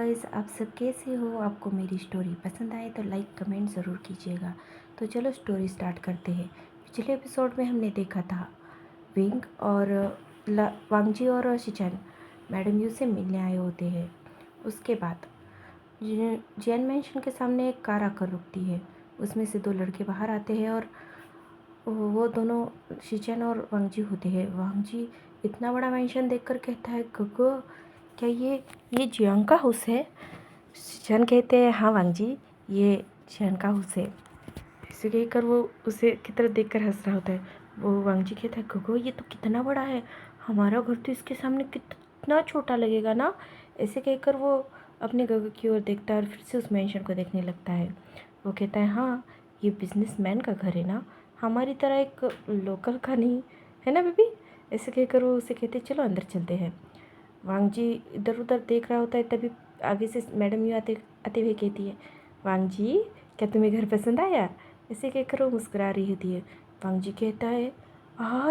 Guys, आप सब कैसे हो? आपको मेरी स्टोरी पसंद आए तो लाइक कमेंट ज़रूर कीजिएगा। तो चलो स्टोरी स्टार्ट करते हैं। पिछले एपिसोड में हमने देखा था विंग और वांगजी और शिचन मैडम यू से मिलने आए होते हैं। उसके बाद जैन मैंशन के सामने एक कार आकर रुकती है। उसमें से दो लड़के बाहर आते हैं और वो दोनों शिचन और वांगजी होते हैं। वांगजी इतना बड़ा मैंशन देखकर कहता है, गगो क्या ये जियांग का हाउस है? शिचन कहते हैं, हाँ वांगजी, ये जियांग का हाउस है। इसे कहकर वो उसे की तरफ देखकर हंस रहा होता है। वो वांगजी कहता है, गगो ये तो कितना बड़ा है, हमारा घर तो इसके सामने कितना छोटा लगेगा ना। ऐसे कहकर वो अपने गगो की ओर देखता है और फिर से उस मैंशन को देखने लगता है। वो कहता है, हाँ ये बिजनेसमैन का घर है ना, हमारी तरह एक लोकल का नहीं है ना बेबी। ऐसे कहकर वो उसे कहते, चलो अंदर चलते हैं। वांगजी इधर उधर देख रहा होता है, तभी आगे से मैडम यू आते आते हुए कहती है, वांगजी क्या तुम्हें घर पसंद आया? ऐसे कहकर वो मुस्कुरा रही होती है। वांगजी कहता है,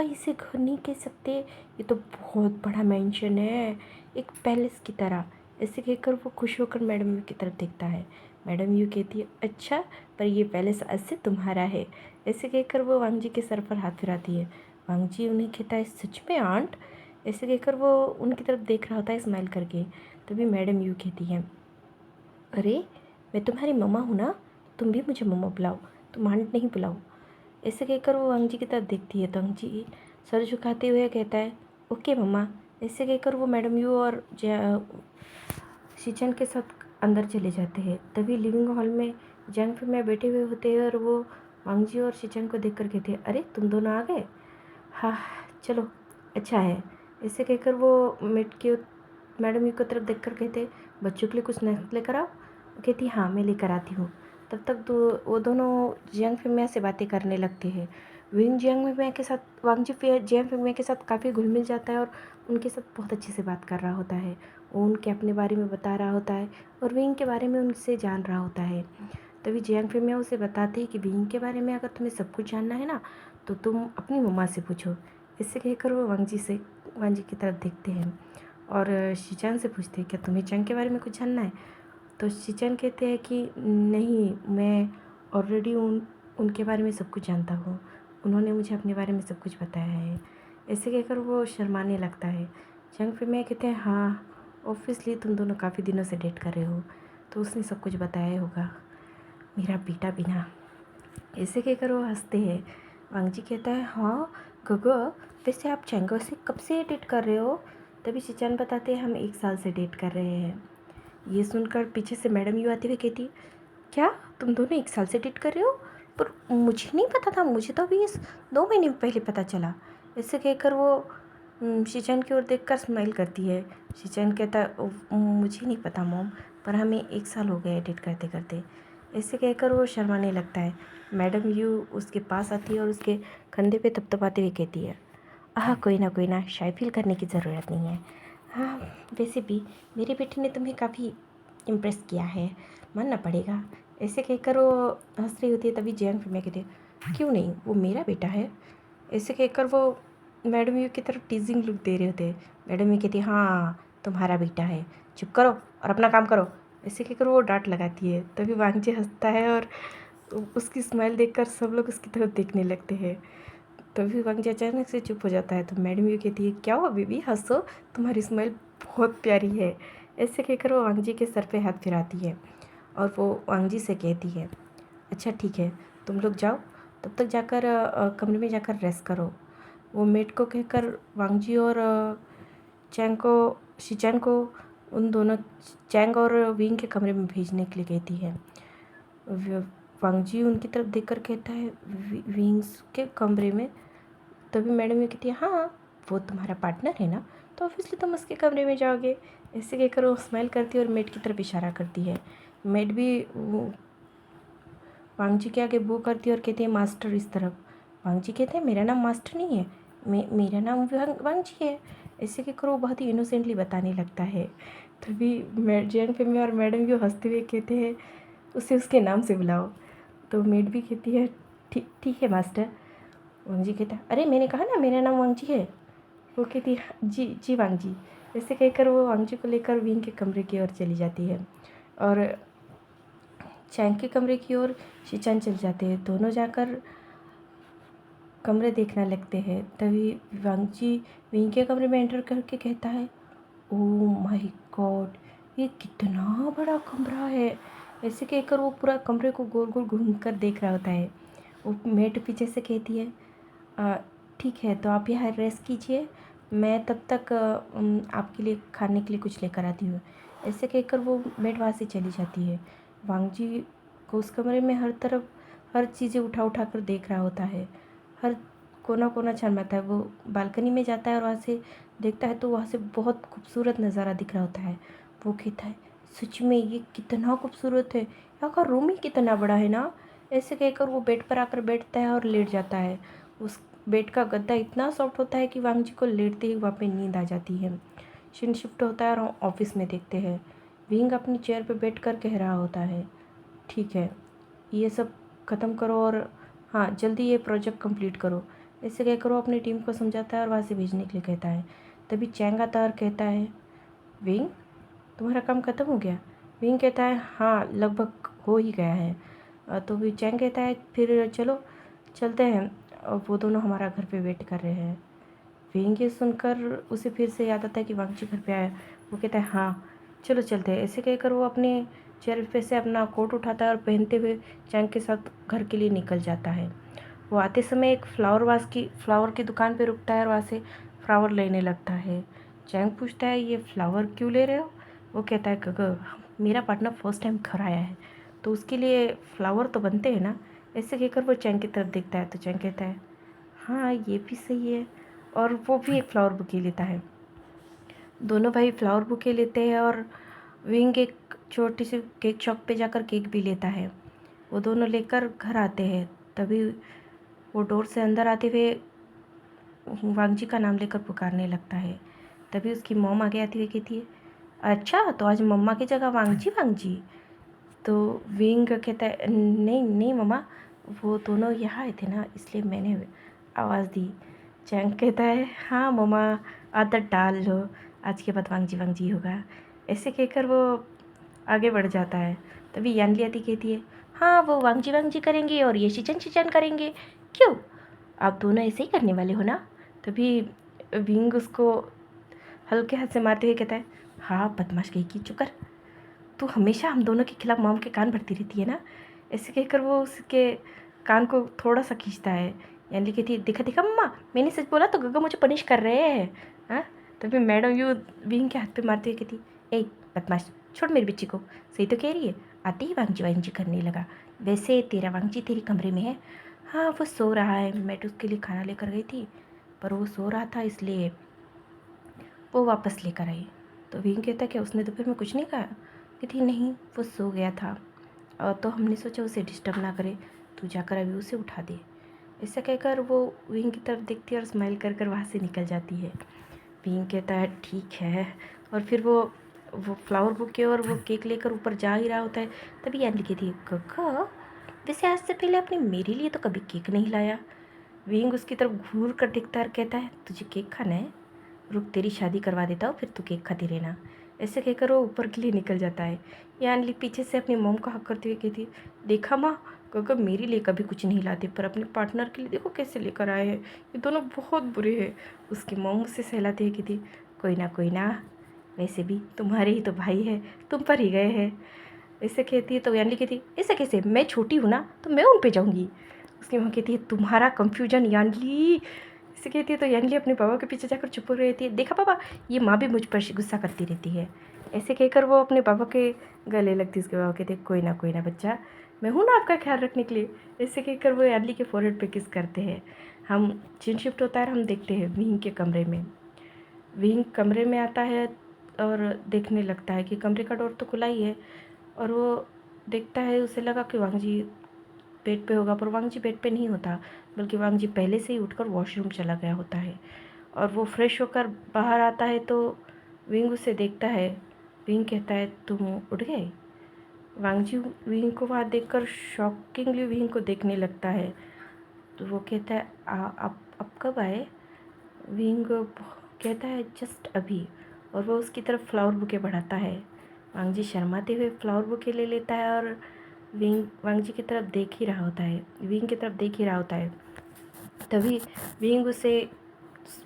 इसे घर नहीं कह सकते, ये तो बहुत बड़ा मैंशन है, एक पैलेस की तरह। ऐसे कहकर वो खुश होकर मैडम यू की तरफ देखता है। मैडम यू कहती है, अच्छा पर ये पैलेस आज से तुम्हारा है। ऐसे कहकर वो वांगजी के सर पर हाथ फिराती है। वांगजी उन्हें कहता है, सच में आंट? ऐसे कहकर वो उनकी तरफ देख रहा होता है स्माइल करके। तभी मैडम यू कहती है, अरे मैं तुम्हारी मम्मा हूँ ना, तुम भी मुझे मम्मा बुलाओ, तुम आंट नहीं बुलाओ। ऐसे कहकर वो वांगजी की तरफ देखती है तो वांगजी सर झुकाते हुए कहता है, ओके मम्मा। ऐसे कहकर वो मैडम यू और शिचन के साथ अंदर चले जाते हैं। तभी लिविंग हॉल में जंग फिल्म बैठे हुए होते हैं और वो वांगजी और शिचन को देखकर कहते हैं, अरे तुम दोनों आ गए? हाँ चलो, अच्छा है। ऐसे कहकर वो मैडम यू की तरफ देखकर कहते, बच्चों के लिए कुछ स्नैक्स लेकर आओ। वो कहती, हाँ मैं लेकर आती हूँ। तब तक वो दोनों जियांग फिमिया से बातें करने लगते हैं। विंग जियांग फिमिया के साथ वांगजी जियांग फिमिया के साथ काफ़ी घुल मिल जाता है और उनके साथ बहुत अच्छे से बात कर रहा होता है। वो उनके अपने बारे में बता रहा होता है और विंग के बारे में उनसे जान रहा होता है। तभी जियांग फिमिया उसे बताते हैं कि विंग के बारे में अगर तुम्हें सब कुछ जानना है ना, तो तुम अपनी मम्मा से पूछो। इससे कहकर वो वांगजी की तरफ देखते हैं और शिचान से पूछते हैं, क्या तुम्हें चंग के बारे में कुछ जानना है? तो शिचान कहते हैं कि नहीं, मैं ऑलरेडी उनके बारे में सब कुछ जानता हूँ, उन्होंने मुझे अपने बारे में सब कुछ बताया है। ऐसे कहकर वो शर्माने लगता है। चंग फिर मैं कहते हैं, हाँ ऑब्वियसली तुम दोनों काफ़ी दिनों से डेट कर रहे हो, तो उसने सब कुछ बताया होगा, मेरा बेटा बिना। ऐसे कहकर वो हंसते हैं। वांगजी कहता है, हाँ गगो वैसे आप चैंगो से कब से डेट कर रहे हो? तभी शिचान बताते हैं, हम 1 साल से डेट कर रहे हैं। ये सुनकर पीछे से मैडम यू आती हुई कहती, क्या तुम दोनों 1 साल से डेट कर रहे हो? पर मुझे नहीं पता था, मुझे तो अभी इस 2 महीने पहले पता चला। ऐसे कहकर वो शिचान की ओर देखकर स्माइल करती है। शिचान कहता है, मुझे नहीं पता मॉम, पर हमें 1 साल हो गया डेट करते करते। ऐसे कहकर वो शर्माने लगता है। मैडम यू उसके पास आती है और उसके कंधे पे थपथपाते हुए कहती है, कोई ना शाय फील करने की ज़रूरत नहीं है। हाँ वैसे भी मेरे बेटे ने तुम्हें काफ़ी इम्प्रेस किया है, मानना पड़ेगा। ऐसे कहकर वो हंस रही होती है। तभी जियांग फिर मैं कहती है, क्यों नहीं, वो मेरा बेटा है। ऐसे कहकर वो मैडम यू की तरफ टीजिंग लुक दे रहे होते हैं। मैडम यू कहती है, हाँ तुम्हारा बेटा है, चुप करो और अपना काम करो। ऐसे कहकर वो डांट लगाती है। तभी वांगजी हंसता है और उसकी स्माइल देखकर सब लोग उसकी तरफ देखने लगते हैं। तभी वांगजी अचानक से चुप हो जाता है। तो मैडम यू कहती है, क्या हुआ बेबी, हंसो, तुम्हारी स्माइल बहुत प्यारी है। ऐसे कहकर वो वांगजी के सर पे हाथ फिराती है और वो वांगजी से कहती है, अच्छा ठीक है तुम लोग जाओ, तब तक जाकर कमरे में जाकर रेस्ट करो। वो मेड को कहकर वांगजी और शिचैन को उन दोनों चैंग और विंग के कमरे में भेजने के लिए कहती है। वांगजी उनकी तरफ देखकर कहता है, विंग्स के कमरे में? तभी मैडम ये कहती है, हाँ वो तुम्हारा पार्टनर है ना, तो ऑब्वियसली तुम उसके कमरे में जाओगे। ऐसे कहकर वो स्माइल करती है और मेड की तरफ इशारा करती है। मेड भी वांगजी के आगे बू करती है और कहती है, मास्टर इस तरफ। वांगजी कहते हैं, मेरा नाम मास्टर नहीं है, मेरा नाम वांगजी है। ऐसे कहकर वो बहुत ही इनोसेंटली बताने लगता है। तभी जियांग फिमी और मैडम यू हंसते हुए कहते हैं, उसे उसके नाम से बुलाओ। तो मेड भी कहती है, ठीक ठीक है मास्टर। वांगजी कहता है, अरे मैंने कहा ना मेरा नाम वांगजी है। वो कहती है, जी जी वांगजी। ऐसे कहकर वो वांगजी को लेकर विंग के कमरे की ओर चली जाती है और चैंग के कमरे की ओर शिचान चल जाते हैं। दोनों जाकर कमरे देखने लगते हैं। तभी वांगजी विंग के कमरे में एंटर करके कहता है, ओह माय गॉड, ये कितना बड़ा कमरा है। ऐसे कहकर वो पूरा कमरे को गोल गोल घूम कर देख रहा होता है। वो मेट पीछे से कहती है, ठीक है तो आप यहाँ रेस्ट कीजिए, मैं तब तक आपके लिए खाने के लिए कुछ लेकर आती हूँ। ऐसे कहकर वो मेट वहाँ से चली जाती है। वांगजी को उस कमरे में हर तरफ हर चीज़ें उठा उठा कर देख रहा होता है। हर कोना कोना छानता है। वो बालकनी में जाता है और वहाँ से देखता है तो वहाँ से बहुत खूबसूरत नज़ारा दिख रहा होता है। वो कहता है, सच में ये कितना खूबसूरत है, यहाँ का रूम ही कितना बड़ा है ना। ऐसे कहकर वो बेड पर आकर बैठता है और लेट जाता है। उस बेड का गद्दा इतना सॉफ्ट होता है कि वांगजी को लेटते ही वहाँ पे नींद आ जाती है। शिन शिफ्ट होता है और ऑफिस में देखते हैं विंग अपनी चेयर पे बैठ कर कह रहा होता है, ठीक है ये सब ख़त्म करो और हाँ जल्दी ये प्रोजेक्ट कंप्लीट करो। ऐसे कहकर वो अपनी टीम को समझाता है और वहाँ से भेजने के लिए कहता है। तभी चैंग आता है और कहता है, विंग तुम्हारा काम ख़त्म हो गया। विंग कहता है, हाँ लगभग हो ही गया है। तो भी चैंग कहता है, फिर चलो चलते हैं। और वो दोनों हमारा घर पे वेट कर रहे हैं। विंग ये सुनकर उसे फिर से याद आता है कि वांगजी घर पे आया। वो कहता है, हाँ चलो चलते हैं। ऐसे कहकर वो अपने चेयर पे से अपना कोट उठाता है और पहनते हुए चैंग के साथ घर के लिए निकल जाता है। वो आते समय एक फ्लावर की दुकान पे रुकता है और वहाँ से फ्लावर लेने लगता है। चैंग पूछता है, ये फ्लावर क्यों ले रहे हो। वो कहता है, गग मेरा पार्टनर फर्स्ट टाइम घर आया है तो उसके लिए फ्लावर तो बनते हैं ना। ऐसे कहकर वो चैंग की तरफ देखता है तो चैंग कहता है, हाँ ये भी सही है। और वो भी एक फ्लावर बुके लेता है। दोनों भाई फ्लावर बुके लेते हैं और विंग एक छोटी सी केक शॉप पे जाकर केक भी लेता है। वो दोनों लेकर घर आते हैं। तभी वो डोर से अंदर आते हुए वांगजी का नाम लेकर पुकारने लगता है। तभी उसकी मॉम आगे आती हुई कहती है, अच्छा तो आज मम्मा की जगह वांगजी वांगजी। तो विंग कहता है, नहीं नहीं मम्मा, वो दोनों यहाँ आए थे ना इसलिए मैंने आवाज़ दी। चैंग कहता है, हाँ मम्मा आदत डाल लो, आज के बाद वांगजी वांगजी होगा। ऐसे कहकर वो आगे बढ़ जाता है। तभी यानली आती कहती है, हाँ वो वांगजी वांगजी करेंगे और ये शिचन शिचन करेंगे, क्यों आप दोनों ऐसे ही करने वाले हो ना। तभी विंग उसको हल्के हाथ से मारते हुए कहता है, हाँ बदमाश कहीं की चुकर, तू हमेशा हम दोनों के खिलाफ मॉम के कान भरती रहती है ना। ऐसे कहकर वो उसके कान को थोड़ा सा खींचता है। यानी कहती है, देखा देखा मम्मा मैंने सच बोला तो गग्गा मुझे पनिश कर रहे हैं। हाँ तभी मैडम यू विंग के हाथ पे मारती हुई कहती, ए बदमाश छोड़ मेरी बच्ची को, सही तो कह रही है, आते ही वांगजी वांगजी करने लगा। वैसे तेरा वांगजी तेरे कमरे में है। हाँ वो सो रहा है, मैं तो उसके लिए खाना लेकर गई थी पर वो सो रहा था इसलिए वो वापस लेकर आई। तो विंग कहता है, क्या उसने दोपहर में कुछ नहीं खाया। कहती नहीं वो सो गया था और तो हमने सोचा उसे डिस्टर्ब ना करे, तू जाकर अभी उसे उठा दे। ऐसा कहकर वो विंग की तरफ देखती है और स्माइल कर कर वहाँ से निकल जाती है। विंग कहता है ठीक है। और फिर वो फ्लावर बुके और वो केक लेकर ऊपर जा ही रहा होता है। तभी यानी कहती है, गग्गा वैसे आज से पहले आपने मेरे लिए तो कभी केक नहीं लाया। विंग उसकी तरफ घूर कर देखता है और कहता है, तुझे केक खाना है, रुक तेरी शादी करवा देता हूँ फिर तू केक खाती रहना। ऐसे कहकर वो ऊपर के लिए निकल जाता है। यानली पीछे से अपनी मोम का हक करते हुए कहती, देखा माँ गग्गा मेरे लिए कभी कुछ नहीं लाते पर अपने पार्टनर के लिए देखो कैसे लेकर आए हैं, ये दोनों बहुत बुरे हैं। उसकी मोम उससे सहलाती है, कहती कोई ना वैसे भी तुम्हारे ही तो भाई है, तुम पर ही गए हैं। ऐसे कहती है तो यानली कहती, ऐसे कैसे, मैं छोटी हूँ ना तो मैं उन पे जाऊँगी। उसकी माँ कहती है, तुम्हारा कंफ्यूजन यानली। इसे कहती है तो यानली अपने पापा के पीछे जाकर चुप हो रहती है। देखा पापा ये माँ भी मुझ पर गुस्सा करती रहती है। ऐसे कहकर वो अपने पापा के गले लगती है। उसके पापा कहते, कोई ना बच्चा, मैं हूँ ना आपका ख्याल रखने के लिए। ऐसे कहकर वो यानली के फोरहेड पे किस करते हैं। हम सीन शिफ्ट होता है और हम देखते हैं विंग के कमरे में। विंग कमरे में आता है और देखने लगता है कि कमरे का डोर तो खुला ही है। और वो देखता है, उसे लगा कि वांगजी बेड पे होगा पर वांगजी बेड पे नहीं होता, बल्कि वांगजी पहले से ही उठकर वॉशरूम चला गया होता है। और वो फ्रेश होकर बाहर आता है तो विंग उसे देखता है। विंग कहता है, तुम उठ गए। वांगजी विंग को वहाँ देखकर शॉकिंगली विंग को देखने लगता है। तो वो कहता है, आप कब आए। विंग कहता है, जस्ट अभी। और वो उसकी तरफ फ्लावर बुके बढ़ाता है। वांग जी शर्माते हुए फ्लावर बुके ले लेता है और विंग वांग जी की तरफ देख ही रहा होता है, विंग की तरफ देख ही रहा होता है। तभी विंग उसे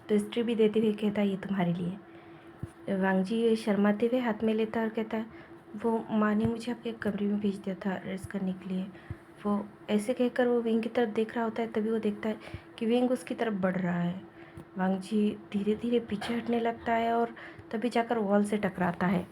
पेस्ट्री भी देते हुए कहता है, ये तुम्हारे लिए। वांग जी शर्माते हुए हाथ में लेता है और कहता है, वो माँ ने मुझे आपके कमरे में भेज दिया था रेस्ट करने के लिए। वो ऐसे कहकर वो विंग की तरफ देख रहा होता है, तभी वो देखता है कि विंग उसकी तरफ बढ़ रहा है। वांग जी धीरे धीरे पीछे हटने लगता है और तभी जाकर वॉल से टकराता है।